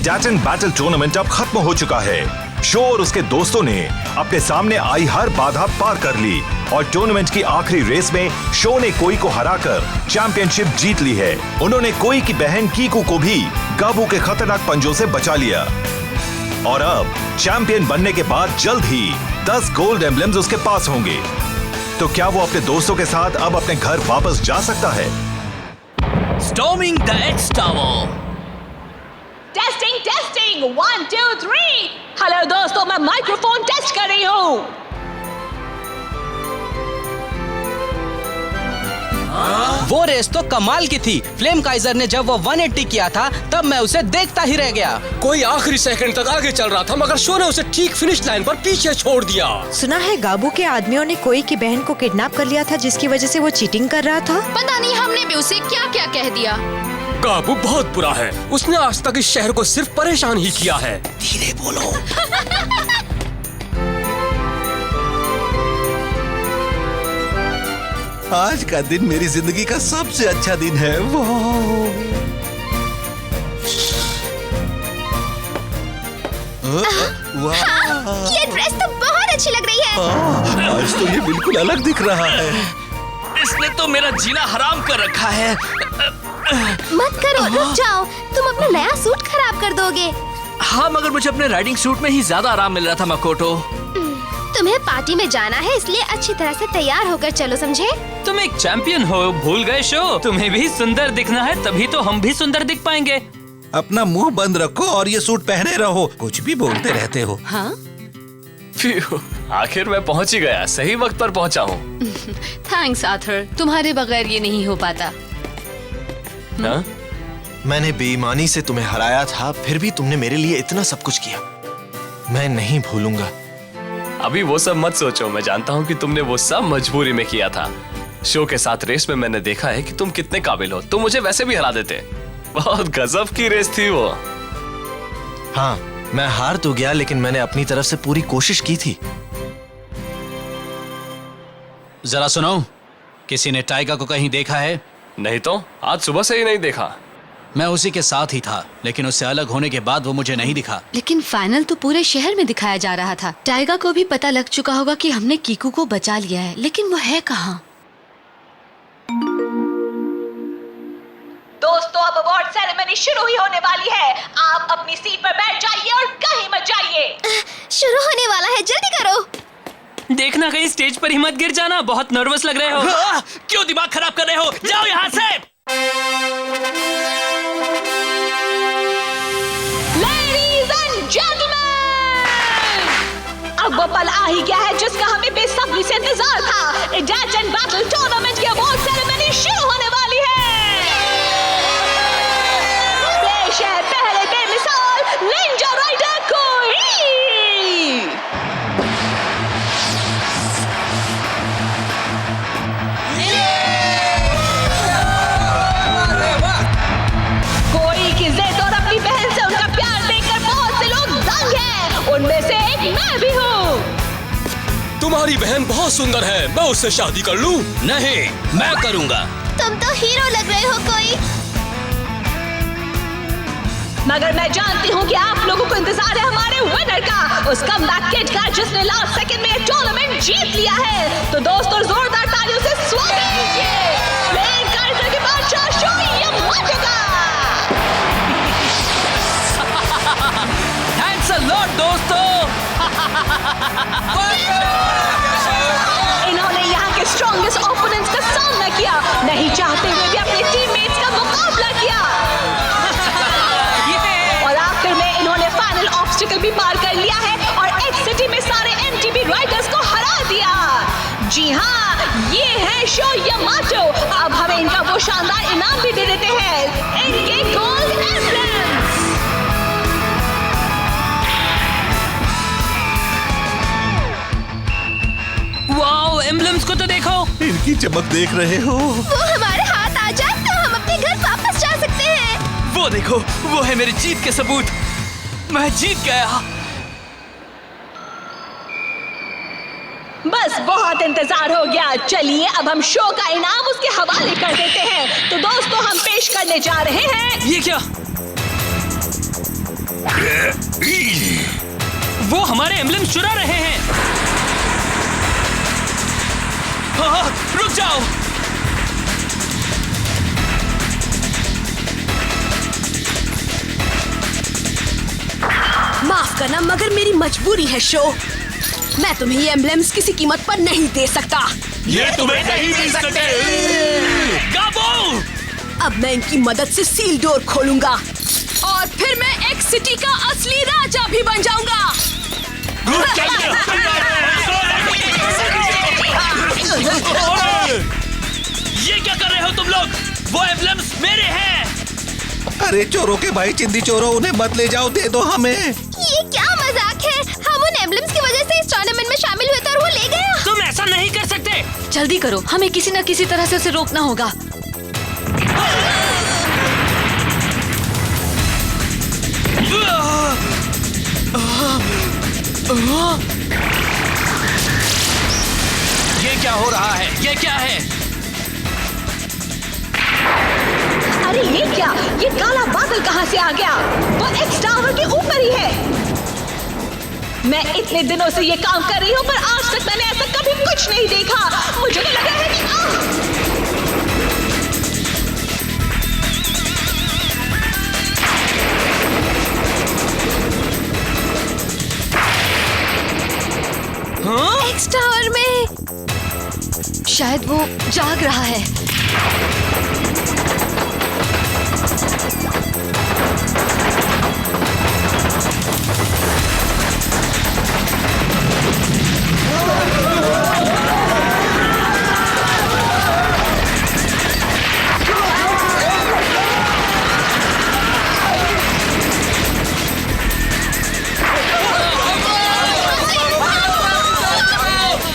एडाटन battle tournament अब खत्म हो चुका है। शो और उसके दोस्तों ने अपने सामने आई हर बाधा पार कर ली और टूर्नामेंट की आखिरी रेस में शो ने कोई को हराकर चैंपियनशिप जीत ली है। उन्होंने कोई की बहन कीकू को भी गाबू के खतरनाक पंजों से बचा लिया और अब चैंपियन बनने के बाद जल्द ही 10 गोल्ड एम्बलम्स उसके पास होंगे। तो क्या वो अपने दोस्तों के साथ अब अपने घर वापस जा सकता है? Storming the X Tower. Testing testing 1 2 3। Hello दोस्तों, मैं माइक्रोफोन टेस्ट कर रही हूँ। वो रेस तो कमाल की थी। फ्लेम काइजर ने जब वो 180 किया था तब मैं उसे देखता ही रह गया। कोई आखिरी सेकंड तक आगे चल रहा था मगर शो ने उसे ठीक फिनिश लाइन पर पीछे छोड़ दिया। सुना है गाबू के आदमियों ने कोई की बहन को किडनैप कर लिया था जिसकी वजह से वो चीटिंग कर रहा था। पता नहीं हमने भी उसे क्या क्या कह दिया। गाबू बहुत बुरा है। उसने आज तक इस शहर को सिर्फ परेशान ही किया है। धीरे बोलो। आज का दिन मेरी जिंदगी का सबसे अच्छा दिन है। ये ड्रेस तो बहुत अच्छी लग रही है। आज तो ये बिल्कुल अलग दिख रहा है। इसने तो मेरा जीना हराम कर रखा है। मत करो, रुक जाओ। तुम अपना नया सूट खराब कर दोगे। हाँ, मगर मुझे अपने राइडिंग सूट में ही ज्यादा आराम मिल रहा था मकोटो। तुम्हें पार्टी में जाना है इसलिए अच्छी तरह से तैयार होकर चलो, समझे? तुम एक चैंपियन हो, भूल गए शो? तुम्हें भी सुंदर दिखना है, तभी तो हम भी सुंदर दिख पाएंगे। अपना मुंह बंद रखो और ये सूट पहने रहो। कुछ भी बोलते रहते हो। हाँ? आखिर मैं पहुंच ही गया। सही वक्त पर पहुंचा हूँ। थैंक्स आर्थर, तुम्हारे बगैर ये नहीं हो पाता। हाँ? मैंने बेईमानी से तुम्हें हराया था, फिर भी तुमने मेरे लिए इतना सब कुछ किया। मैं नहीं भूलूंगा। अभी वो सब मत सोचो। मैं जानता हूँ कि तुमने वो सब मजबूरी में किया था। शो के साथ रेस में मैंने देखा है कि तुम कितने काबिल हो। तुम मुझे वैसे भी हरा देते। बहुत गजब की रेस थी वो। हाँ, मैं हार तो गया लेकिन मैंने अपनी तरफ से पूरी कोशिश की थी। जरा सुनो, किसी ने टाइगर को कहीं देखा है? नहीं तो, आज सुबह से ही नहीं देखा। मैं उसी के साथ ही था, लेकिन उससे अलग होने के बाद वो मुझे नहीं दिखा। लेकिन फाइनल तो पूरे शहर में दिखाया जा रहा था। टाइगर को भी पता लग चुका होगा कि हमने कीकू को बचा लिया है, लेकिन वो है कहाँ? दोस्तों, अब अवार्ड सेरेमनी शुरू ही होने वाली है। आप अपनी सीट पर बैठ जाइए और कहीं मत जाइए। शुरू होने वाला है, जल्दी करो। देखना कहीं स्टेज पर ही मत गिर जाना। बहुत नर्वस लग रहे हो। क्यों दिमाग खराब कर रहे हो? जाओ यहाँ से। Ladies and gentlemen, अब वो पल आ ही गया है जिसका हमें बेसब्री से इंतजार था। एडाटन बैटल टूर्नामेंट की अवार्ड सेरेमनी शुरू होने वाली है। पेश है पहले बेमिसाल निंजा राइडर कोई। कोई की जिद और अपनी बहन से उनका प्यार देखकर बहुत से लोग दंग हैं। उनमें से एक मैं भी हूँ। तुम्हारी बहन बहुत सुंदर है। मैं उससे शादी कर लूं? नहीं, मैं करूँगा। तुम तो हीरो लग रहे हो कोई। मगर मैं जानती हूँ कि आप लोगों को इंतजार है हमारे विनर का, उस कमबैक किड का जिसने लास्ट सेकंड में ये टूर्नामेंट जीत लिया है। तो दोस्तों, जोरदार तालियों से स्वागत कीजिए फ्लेम काइजर के बादशाह शो यामाटो का। थैंक्स अ लॉट दोस्तों। इन्होंने यहाँ के स्ट्रॉन्गेस्ट ओपोनेंट्स का सामना किया, नहीं चाहते हुए भी अपने टीममेट्स का मुकाबला किया और आखिर में इन्होंने फाइनल ऑब्स्टिकल भी पार कर लिया है और एक्स सिटी में सारे एमटीबी राइडर्स को हरा दिया। जी हाँ, ये है शो यामाटो। अब हमें इनका वो शानदार इनाम भी दे देते हैं, इनके गोल्ड एम्बलम्स। वाओ, एम्बलम्स को तो देखो। इनकी चमक देख रहे हो? वो हमारे हाथ आ जाए तो हम अपने घर वापस जा सकते हैं। वो देखो, वो है मेरी जीत के सबूत। मैं जीत गया। बस बहुत इंतजार हो गया। चलिए अब हम शो का इनाम उसके हवाले कर देते हैं। तो दोस्तों, हम पेश करने जा रहे हैं ये क्या? वो हमारे एम्बलम चुरा रहे हैं। हाँ, रुक जाओ। माफ करना मगर मेरी मजबूरी है शो। मैं तुम्हें ये एम्बलम्स किसी कीमत पर नहीं दे सकता। ये तुम्हें नहीं दे सकते। गाबू! अब मैं इनकी मदद से सील डोर खोलूंगा और फिर मैं एक्स सिटी का असली राजा भी बन जाऊंगा। ये क्या कर रहे हो तुम लोग? वो एम्बलम्स मेरे हैं। अरे चोरों के भाई चिंदी चोरों, उन्हें मत ले जाओ, दे दो हमें। ये क्या मजाक है? हम उन एम्बलम्स की वजह से इस टूर्नामेंट में शामिल हुए थे और वो ले गया। तुम ऐसा नहीं कर सकते। जल्दी करो, हमें किसी न किसी तरह से उसे रोकना होगा। ये क्या हो रहा है? ये क्या है? अरे ये क्या? ये काला बादल कहाँ से आ गया? वो एक्स टावर के ऊपर ही है। मैं इतने दिनों से ये काम कर रही हूँ पर आज तक मैंने ऐसा कभी कुछ नहीं देखा। मुझे तो लगा है कि एक्स टावर में शायद वो जाग रहा है।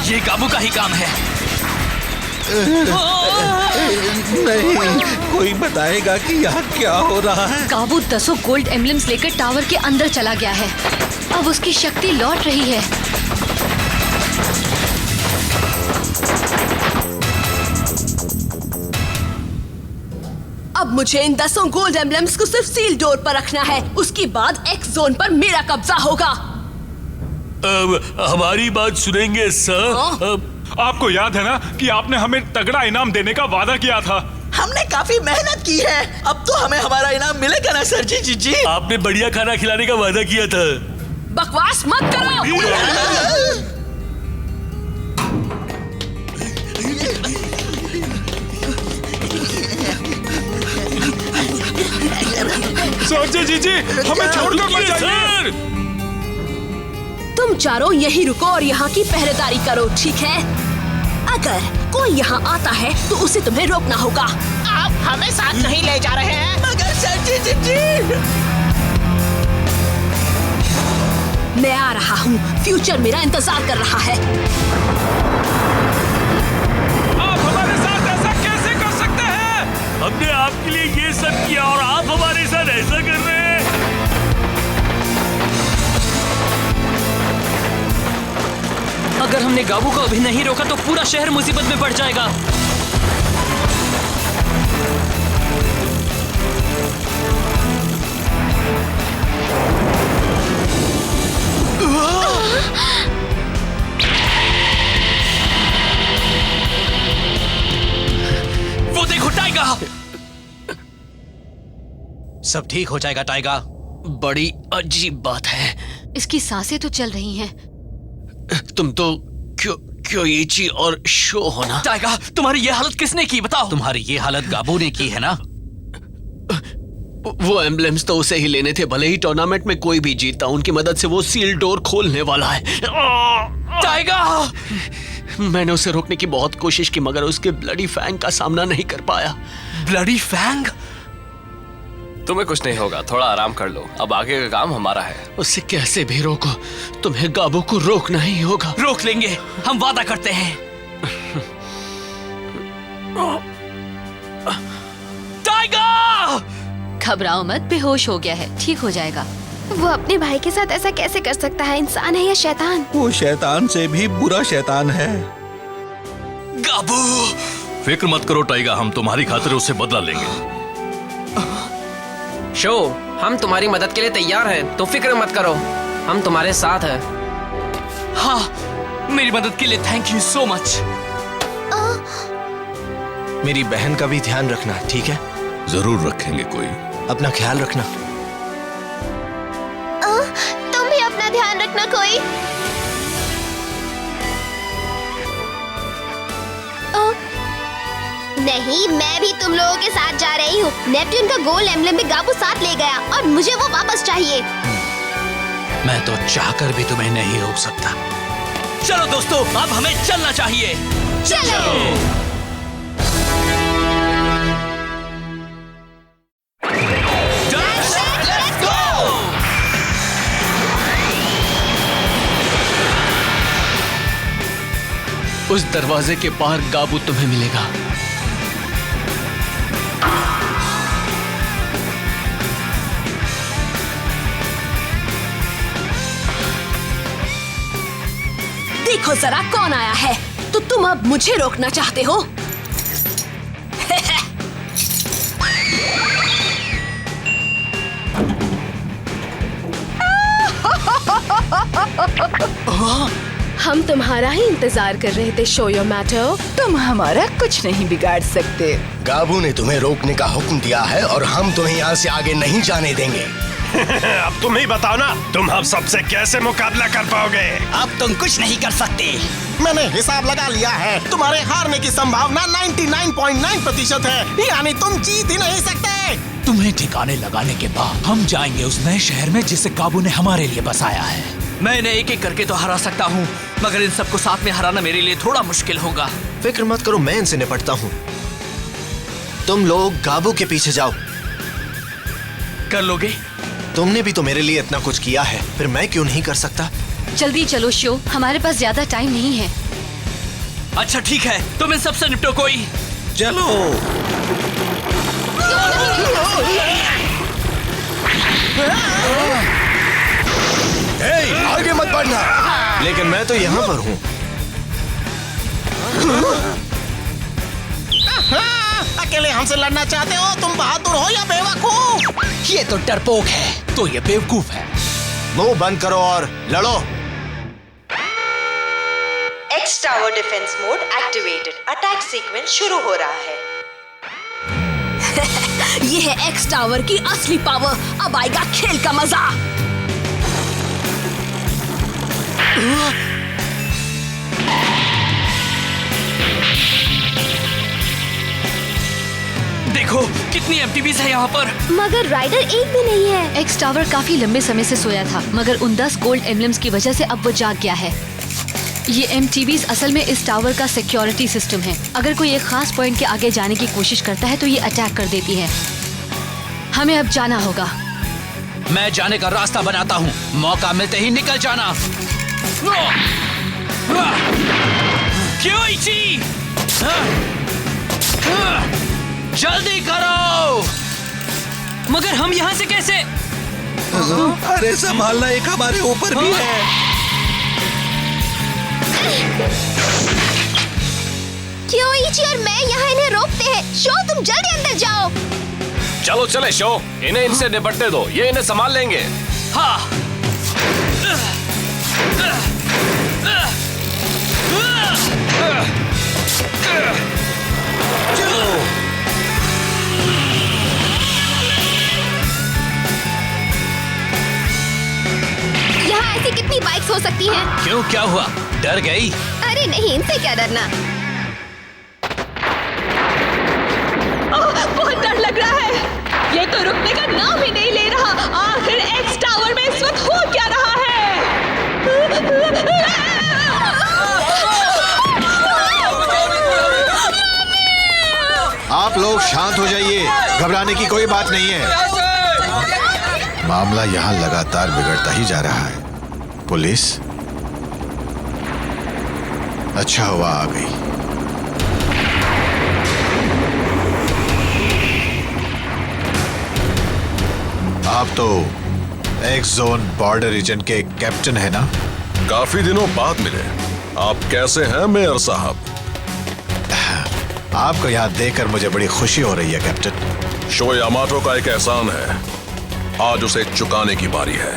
ये गाबू का ही काम है। नहीं, कोई बताएगा कि यहाँ क्या हो रहा है? काबू 10 गोल्ड एम्बलम्स लेकर टावर के अंदर चला गया है। अब उसकी शक्ति लौट रही है। अब मुझे इन 10 गोल्ड एम्बलम्स को सिर्फ सील डोर पर रखना है। उसके बाद एक्स जोन पर मेरा कब्जा होगा। हमारी बात सुनेंगे सर? आपको याद है ना कि आपने हमें तगड़ा इनाम देने का वादा किया था। हमने काफी मेहनत की है, अब तो हमें हमारा इनाम मिलेगा ना सर जी? जी आपने बढ़िया खाना खिलाने का वादा किया था। बकवास मत करो। सर जी हमें छोड़कर मत जाइए। तुम चारों यहीं रुको और यहाँ की पहरेदारी करो, ठीक है? अगर कोई यहाँ आता है तो उसे तुम्हें रोकना होगा। आप हमें साथ नहीं ले जा रहे हैं। मगर सर जी मैं आ रहा हूँ। फ्यूचर मेरा इंतजार कर रहा है। आप हमारे साथ ऐसा कैसे कर सकते हैं? हमने आपके लिए ये सब किया और आप हमारे साथ ऐसा कर रहे हैं। अगर हमने गाबू को अभी नहीं रोका तो पूरा शहर मुसीबत में पड़ जाएगा। वो देखो टाइगर। सब ठीक हो जाएगा टाइगर। बड़ी अजीब बात है। इसकी सांसें तो चल रही हैं। तुम तो क्योइची और शो हो ना? टाइगर, तुम्हारी ये हालत किसने की बताओ? तुम्हारी ये हालत गाबू ने की है ना? वो एम्बलम्स तो उसे ही लेने थे, भले ही टूर्नामेंट में कोई भी जीता। उनकी मदद से वो सील डोर खोलने वाला है। टाइगर! मैंने उसे रोकने की बहुत कोशिश की मगर उसके ब्लडी फैंग का सामना नहीं कर पाया। Bloody fang? तुम्हें कुछ नहीं होगा, थोड़ा आराम कर लो। अब आगे का काम हमारा है। उसे कैसे भी रोको, तुम्हें गाबू को रोकना ही होगा। रोक लेंगे, हम वादा करते हैं। टाइगर! घबराओ मत, बेहोश हो गया है, ठीक हो जाएगा। वो अपने भाई के साथ ऐसा कैसे कर सकता है? इंसान है या शैतान? वो शैतान से भी बुरा शैतान है। गाबू! फिक्र मत करो टाइगर, हम तुम्हारी खातिर उससे बदला लेंगे। शो, हम तुम्हारी मदद के लिए तैयार हैं, तो फिक्र मत करो, हम तुम्हारे साथ हैं। हाँ, मेरी मदद के लिए थैंक यू सो मच। मेरी बहन का भी ध्यान रखना, ठीक है? जरूर रखेंगे कोई। अपना ख्याल रखना। तुम भी अपना ध्यान रखना कोई। नहीं, मैं भी तुम लोगों के साथ जा रही हूँ। नेपट्यून का गोल्ड एम्बलम भी गाबू साथ ले गया और मुझे वो वापस चाहिए। मैं तो चाहकर भी तुम्हें नहीं रोक सकता। चलो दोस्तों, अब हमें चलना चाहिए। चलो। उस दरवाजे के पार गाबू तुम्हें मिलेगा। देखो जरा कौन आया है। तो तुम अब मुझे रोकना चाहते हो? हम तुम्हारा ही इंतजार कर रहे थे शोयामाटो। तुम हमारा कुछ नहीं बिगाड़ सकते। गाबू ने तुम्हें रोकने का हुक्म दिया है और हम तुम्हें यहाँ से आगे नहीं जाने देंगे। अब तुम ही बताओ ना, तुम हम सबसे कैसे मुकाबला कर पाओगे? अब तुम कुछ नहीं कर सकते। मैंने हिसाब लगा लिया है, तुम्हारे हारने की संभावना 99.9% है, यानी तुम जीत ही नहीं सकते। तुम्हें ठिकाने लगाने के बाद हम जाएंगे उस नए शहर में जिसे काबू ने हमारे लिए बसाया है। मैं इन्हें एक एक करके तो हरा सकता हूँ, मगर इन सबको साथ में हराना मेरे लिए थोड़ा मुश्किल होगा। फिक्र मत करो, मैं इनसे निपटता हूँ। तुम लोग गाबू के पीछे जाओ। कर लोगे? तुमने भी तो मेरे लिए इतना कुछ किया है, फिर मैं क्यों नहीं कर सकता? जल्दी चलो शो, हमारे पास ज्यादा टाइम नहीं है। अच्छा ठीक है, तुम इन सबसे निपटो कोई। चलो। आगे मत बढ़ना। लेकिन मैं तो यहाँ पर हूँ। अकेले हमसे लड़ना चाहते हो? तुम बहादुर हो या बेवकूफ? ये तो डरपोक है, तो ये बेवकूफ है। मुंह बंद करो और लड़ो। X tower defence mode activated. Attack sequence शुरू हो रहा है। ये है एक्स टावर की असली पावर। अब आएगा खेल का मजा। देखो कितनी एमटीबीज है यहाँ पर। मगर राइडर एक भी नहीं है। एक्स टावर काफी लंबे समय से सोया था, मगर उन 10 गोल्ड एम्बलम्स की वजह से अब वो जाग गया है। ये एमटीबीज असल में इस टावर का सिक्योरिटी सिस्टम है। अगर कोई एक खास पॉइंट के आगे जाने की कोशिश करता है तो ये अटैक कर देती है। हमें अब जाना होगा। मैं जाने का रास्ता बनाता हूँ, मौका मिलते ही निकल जाना। क्योइची! जल्दी करो! मगर हम यहाँ से कैसे? अरे संभालना, एक हमारे ऊपर भी है। क्योइची और मैं यहाँ इन्हें रोकते हैं। शो तुम जल्दी अंदर जाओ। चलो चले शो, इन्हें इनसे निपटने दो, ये इन्हें संभाल लेंगे। हाँ। यहाँ ऐसी कितनी बाइक्स हो सकती हैं? क्यों, क्या हुआ? डर गई? अरे नहीं, इनसे क्या डरना। बहुत डर लग रहा है। ये तो रुकने का नाम ही नहीं ले रहा। आखिर एक्स टावर में इस वक्त हो क्या रहा है? आप लोग शांत हो जाइए, घबराने की कोई बात नहीं है। मामला यहाँ लगातार बिगड़ता ही जा रहा है। पुलिस अच्छा हुआ आ गई। आप तो एक्स जोन बॉर्डर रीजन के कैप्टन है ना? काफी दिनों बाद मिले। आप कैसे हैं मेयर साहब? आपको यहाँ देखकर मुझे बड़ी खुशी हो रही है कैप्टन। शोयामाटो का एक एहसान है। आज उसे चुकाने की बारी है।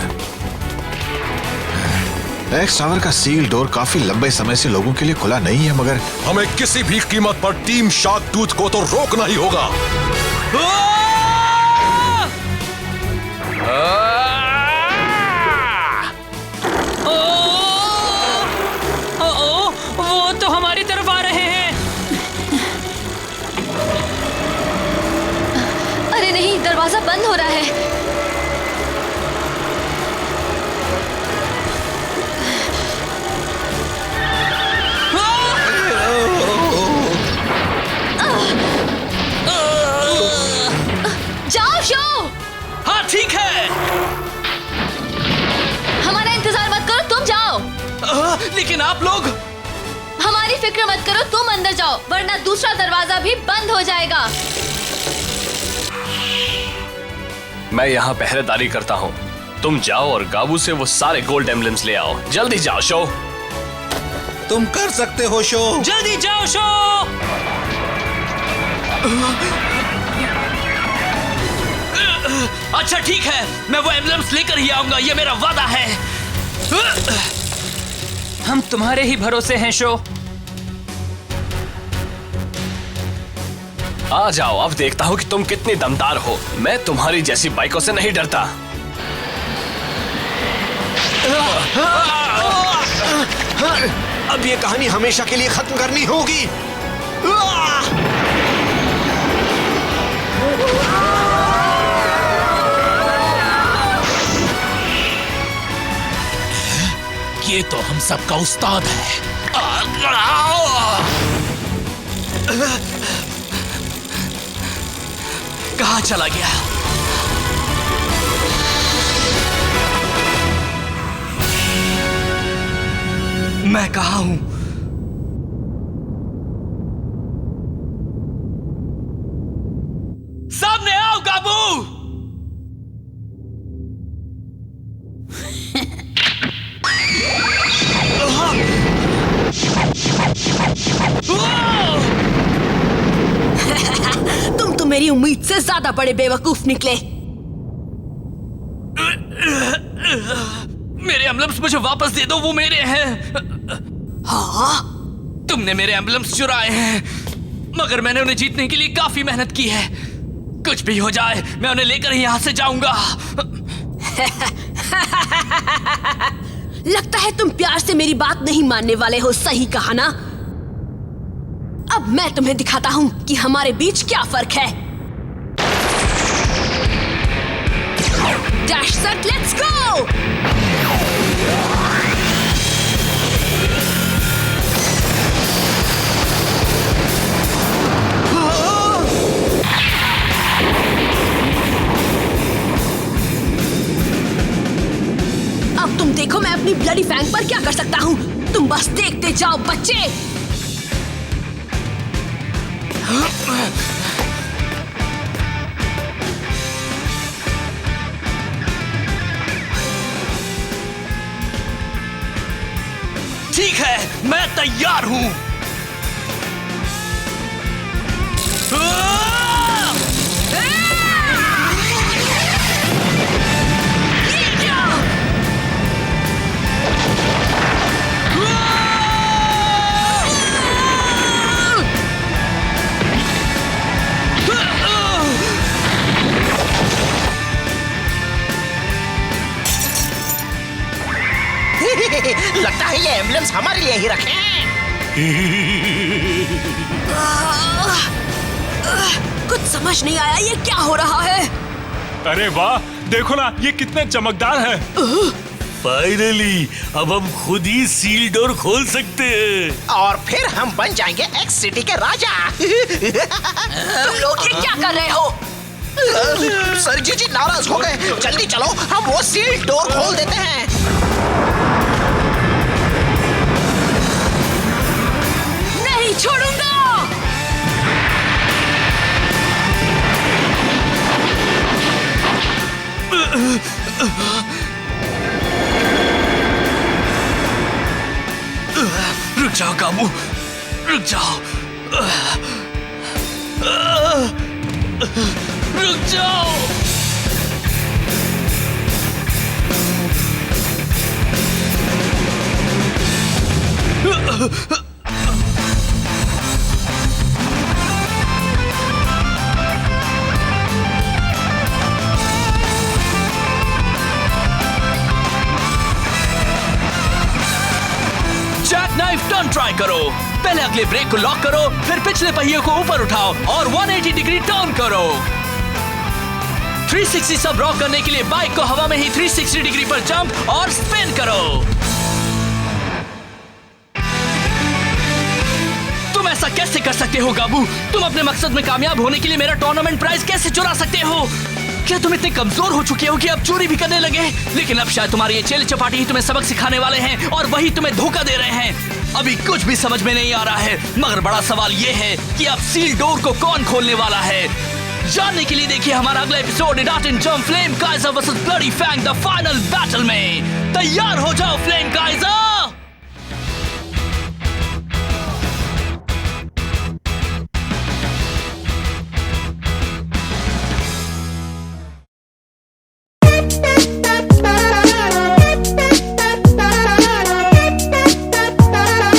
एक्स टावर का सील डोर काफी लंबे समय से लोगों के लिए खुला नहीं है, मगर हमें किसी भी कीमत पर टीम शार्क टूथ को तो रोकना ही होगा। वो तो हमारी तरफ आ रहे हैं। अरे नहीं, दरवाजा बंद हो रहा है। जाओ शो। हाँ ठीक है। हमारा इंतजार मत करो, तुम जाओ। लेकिन आप लोग। हमारी फिक्र मत करो, तुम अंदर जाओ, वरना दूसरा दरवाजा भी बंद हो जाएगा। मैं यहाँ पहरेदारी करता हूँ। तुम जाओ और गाबू से वो सारे गोल्ड एम्बलम्स ले आओ। जल्दी जाओ शो। तुम कर सकते हो शो। जल्दी जाओ शो। अच्छा ठीक है, मैं वो एम्बलम्स लेकर ही आऊंगा, ये मेरा वादा है। हम तुम्हारे ही भरोसे हैं शो। आ जाओ, अब देखता हूँ कि तुम कितनी दमदार हो। मैं तुम्हारी जैसी बाइकों से नहीं डरता। अब ये कहानी हमेशा के लिए खत्म करनी होगी। ये तो हम सबका उस्ताद है। कहाँ चला गया? मैं कहाँ हूँ? सामने आओ गाबू। तुम तो मेरी उम्मीद से ज्यादा बड़े बेवकूफ निकले। मेरे एम्बलम्स मुझे वापस दे दो, वो मेरे हैं। हाँ? तुमने मेरे एम्बलम्स चुराए हैं, मगर मैंने उन्हें जीतने के लिए काफी मेहनत की है। कुछ भी हो जाए, मैं उन्हें लेकर ही यहां से जाऊंगा। लगता है तुम प्यार से मेरी बात नहीं मानने वाले हो, सही कहा ना? अब मैं तुम्हें दिखाता हूं कि हमारे बीच क्या फर्क है। Dash set let's go. अब तुम देखो मैं अपनी ब्लडी फैंग पर क्या कर सकता हूं। तुम बस देखते जाओ बच्चे। ठीक है, मैं तैयार हूं। लगता है ये एम्बुलेंस हमारे लिए ही रखे हैं। कुछ समझ नहीं आया, ये क्या हो रहा है? अरे वाह, देखो ना ये कितने चमकदार है। फाइनली अब हम खुद ही सील डोर खोल सकते हैं और फिर हम बन जाएंगे एक्स सिटी के राजा। तुम लोग ये क्या कर रहे हो? सर जी नाराज हो गए। जल्दी चलो, हम वो सील डोर खोल देते हैं। नहीं छोड़ूंगा। रुक जाओ कामू, रुक जाओ, रुक जाओ। जैक नाइफ टर्न ट्राई करो। पहले अगले ब्रेक को लॉक करो, फिर पिछले पहिए को ऊपर उठाओ और 180 डिग्री टर्न करो। 360 सब रॉक करने के लिए बाइक को हवा में ही 360 डिग्री पर जंप और स्पिन करो। तुम ऐसा कैसे कर सकते हो गाबू? तुम अपने मकसद में कामयाब होने के लिए मेरा टूर्नामेंट प्राइज कैसे चुरा सकते हो? क्या तुम इतने कमजोर हो चुके हो कि अब चोरी भी करने लगे? लेकिन अब शायद तुम्हारी ये चेले चपाटी ही तुम्हें सबक सिखाने वाले हैं और वही तुम्हें धोखा दे रहे हैं। अभी कुछ भी समझ में नहीं आ रहा है, मगर बड़ा सवाल ये है कि अब सील डोर को कौन खोलने वाला है? जानने के लिए देखिए हमारा अगला episode Idaten Jump flame Kaiser versus bloody fang the final battle में। तैयार हो जाओ फ्लेम काइजर।